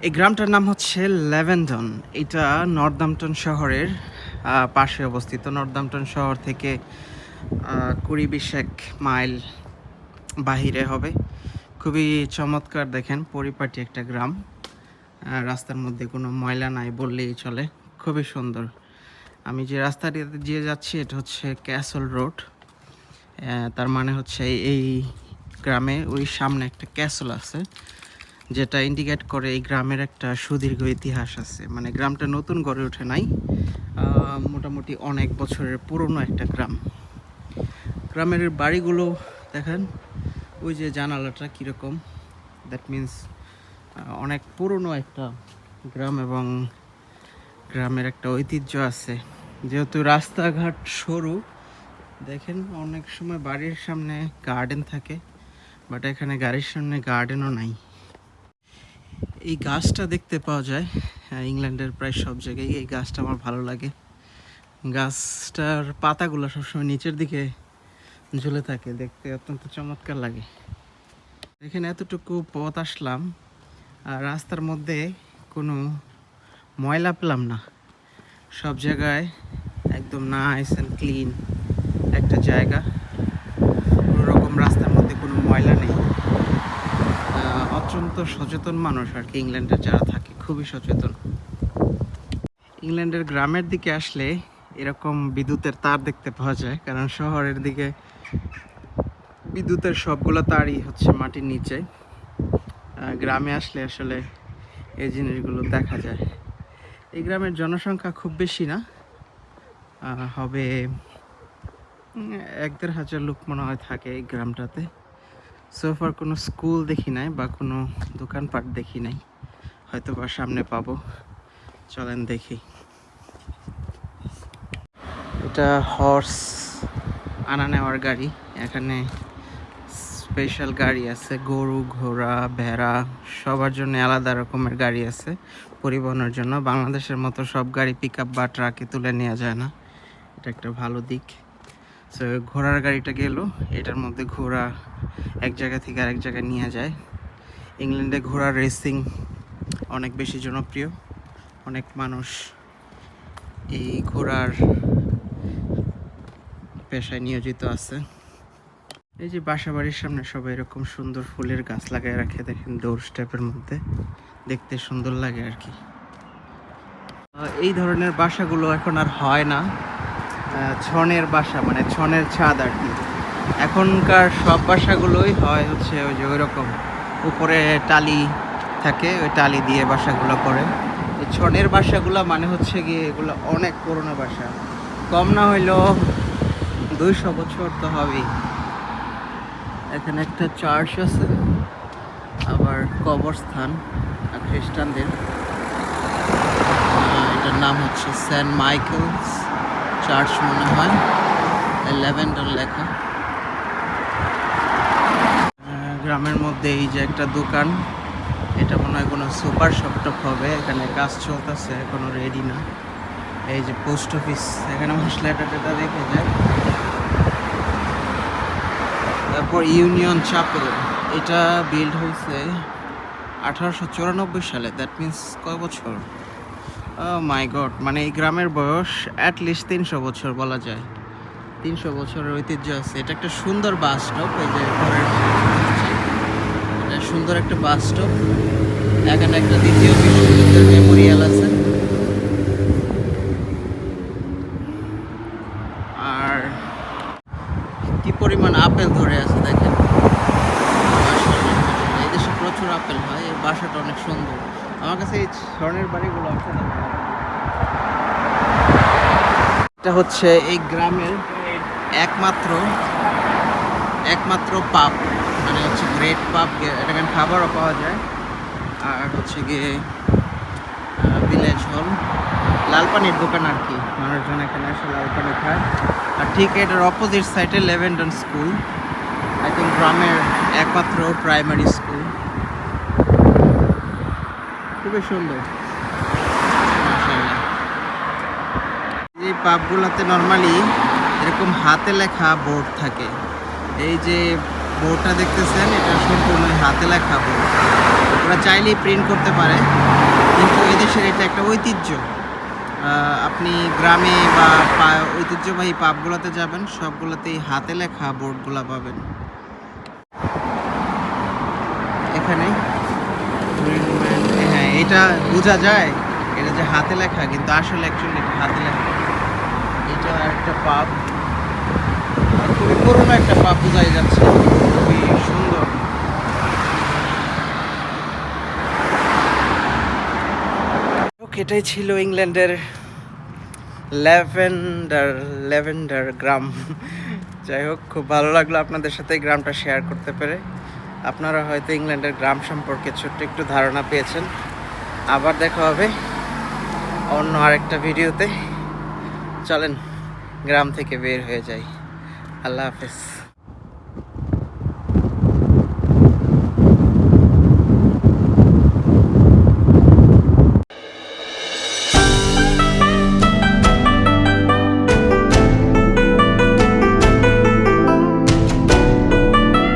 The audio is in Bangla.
এই গ্রামটার নাম হচ্ছে লেভেন্টন। এটা নর্দাম্পটন শহরের পাশে অবস্থিত। নর্দাম্পটন শহর থেকে 20-21 মাইল বাহিরে হবে। খুবই চমৎকার, দেখেন পরিপাটি একটা গ্রাম। রাস্তার মধ্যে কোনো ময়লা নাই বললেই চলে, খুবই সুন্দর। আমি যে রাস্তাটি দিয়ে যাচ্ছি এটা হচ্ছে ক্যাসল রোড। তার মানে হচ্ছে এই গ্রামে ওই সামনে একটা ক্যাসল আছে, যেটা ইন্ডিকেট করে এই গ্রামের একটা সুদীর্ঘ ইতিহাস আছে। মানে গ্রামটা নতুন গড়ে ওঠে নাই, মোটামুটি অনেক বছরের পুরনো একটা গ্রাম। গ্রামের বাড়িগুলো দেখেন, ওই যে জানালাটা কীরকম, দ্যাট মিন্স অনেক পুরনো একটা গ্রাম এবং গ্রামের একটা ঐতিহ্য আছে। যেহেতু রাস্তাঘাট সরু, দেখেন অনেক সময় বাড়ির সামনে গার্ডেন থাকে, বাট এখানে গাড়ির সামনে গার্ডেনও নাই। এই গাছটা দেখতে পাওয়া যায় ইংল্যান্ডের প্রায় সব জায়গায়। এই গাছটা আমার ভালো লাগে। গাছটার পাতাগুলো সবসময় নিচের দিকে ঝুলে থাকে, দেখতে অত্যন্ত চমৎকার লাগে। এখানে এতটুকু পথ আসলাম আর রাস্তার মধ্যে কোনো ময়লা পেলাম না। সব জায়গায় একদম নাইস অ্যান্ড ক্লিন একটা জায়গা। কোনো রকম রাস্তার মধ্যে কোনো ময়লা নেই। অত্যন্ত সচেতন মানুষ আর কি ইংল্যান্ডের যারা থাকে, খুবই সচেতন। ইংল্যান্ডের গ্রামের দিকে আসলে এরকম বিদ্যুতের তার দেখতে পাওয়া যায়, কারণ শহরের দিকে বিদ্যুতের সবগুলো তারই হচ্ছে মাটির নিচে। গ্রামে আসলে আসলে এই জিনিসগুলো দেখা যায়। এই গ্রামের জনসংখ্যা খুব বেশি না, হবে 1-1.5 হাজার লোক মনে হয় থাকে এই গ্রামটাতে। সোফার কোনো স্কুল দেখি নাই বা কোনো দোকানপাট দেখি নাই, হয়তো বা সামনে পাবো। চলেন দেখি। এটা হর্স আনা নেওয়ার গাড়ি। এখানে স্পেশাল গাড়ি আছে, গরু, ঘোড়া, ভেড়া সবার জন্য আলাদা রকমের গাড়ি আছে পরিবহনের জন্য। বাংলাদেশের মতো সব গাড়ি পিক আপ বা ট্রাকে তুলে নেওয়া যায় না, এটা একটা ভালো দিক। সো ঘোড়ার গাড়িটা গেল, এটার মধ্যে ঘোড়া এক জায়গা থেকে আরেক জায়গায় নিয়ে যায়। ইংল্যান্ডে ঘোড়ার রেসিং অনেক বেশি জনপ্রিয়, অনেক মানুষ এই ঘোড়ার পেশায় নিয়োজিত আছে। এই যে বাসা বাড়ির সামনে সবাই এরকম সুন্দর ফুলের গাছ লাগায় রাখে, দেখেন ডোর স্টেপের মধ্যে, দেখতে সুন্দর লাগে আর কি। এই ধরনের বাসাগুলো এখন আর হয় না, ছনের বাসা মানে ছনের ছাদ আর কি। এখনকার সব বাসাগুলোই হয় হচ্ছে ওই যে ওই রকম উপরে টালি থাকে, ওই টালি দিয়ে বাসাগুলো করে। এই ছনের বাসাগুলো মানে হচ্ছে গিয়ে এগুলো অনেক পুরনো বাসা, কম না হইলেও 200 বছর তো হবেই। এখানে একটা চার্চ আছে, আবার কবরস্থান খ্রিস্টানদের। এটার নাম হচ্ছে সেন্ট মাইকেলস চার্চ মনে হয়, লেভেন্টন লেখা। গ্রামের মধ্যে এই যে একটা দোকান, এটা মনে হয় কোনো সুপার শপটপ হবে। এখানে কাজ চলতেছে, এখনো রেডি না। এই যে পোস্ট অফিস, এখানে মশলা টেটা রেখে যায়। তারপর ইউনিয়ন চ্যাপেল, এটা বিল্ড হয়েছে 1894 সালে। দ্যাট মিন্স কয় বছর? মাই গড, মানে এই গ্রামের বয়স অ্যাটলিস্ট 300 বছর বলা যায়। 300 বছরের ঐতিহ্য আছে। এটা একটা সুন্দর বাস স্টপ, এই যে এটা সুন্দর একটা বাস স্টপ। এখানে একটা দ্বিতীয় বিশ্বযুদ্ধের মেমোরিয়াল আছে। আর কি পরিমাণ আপেল ধরে আছে দেখেন, এই দেশে প্রচুর আপেল হয়। এই বাসাটা অনেক সুন্দর, আমার কাছে এই ধরনের বাড়িগুলো অসাধারণ। এটা হচ্ছে এই গ্রামের একমাত্র পাব, মানে হচ্ছে গ্রেট পাব। এখানে খাবারও পাওয়া যায়। আর হচ্ছে গিয়ে ভিলেজ হল, লাল পানির দোকান আর কি, মানুষজন এখানে এসে লাল পানি খায়। আর ঠিক এটার অপোজিট সাইডে লেভেন্টন স্কুল, আই থিঙ্ক গ্রামের একমাত্র প্রাইমারি স্কুল। খুবই সুন্দর। এই পাবগুলোতে নর্মালি এরকম হাতে লেখা বোর্ড থাকে। এই যে বোর্ডটা দেখতেছেন, এটা সম্পূর্ণ হাতে লেখা বোর্ড। ওরা চাইলেই প্রিন্ট করতে পারে, কিন্তু এদেশের এটা একটা ঐতিহ্য। আপনি গ্রামে বা ঐতিহ্যবাহী পাবগুলোতে যাবেন, সবগুলোতেই হাতে লেখা বোর্ডগুলো পাবেন। এখানে হ্যাঁ, এটা বোঝা যায় এটা যে হাতে লেখা, কিন্তু আসলে অ্যাকচুয়ালি এটা হাতে লেখা। এটা একটা পাব, খুবই পুরোনো একটা পাব, বোঝাই যাচ্ছে, খুবই সুন্দর। এটাই ছিল ইংল্যান্ডের ল্যাভেন্ডার গ্রাম। যাই হোক, খুব ভালো লাগলো আপনাদের সাথে এই গ্রামটা শেয়ার করতে পেরে। আপনারা হয়তো ইংল্যান্ডের গ্রাম সম্পর্কে ছোট্ট একটু ধারণা পেয়েছেন। আবার দেখা হবে অন্য আরেকটা ভিডিওতে। চলেন গ্রাম থেকে বের হয়ে যাই। আল্লাহ হাফেজ।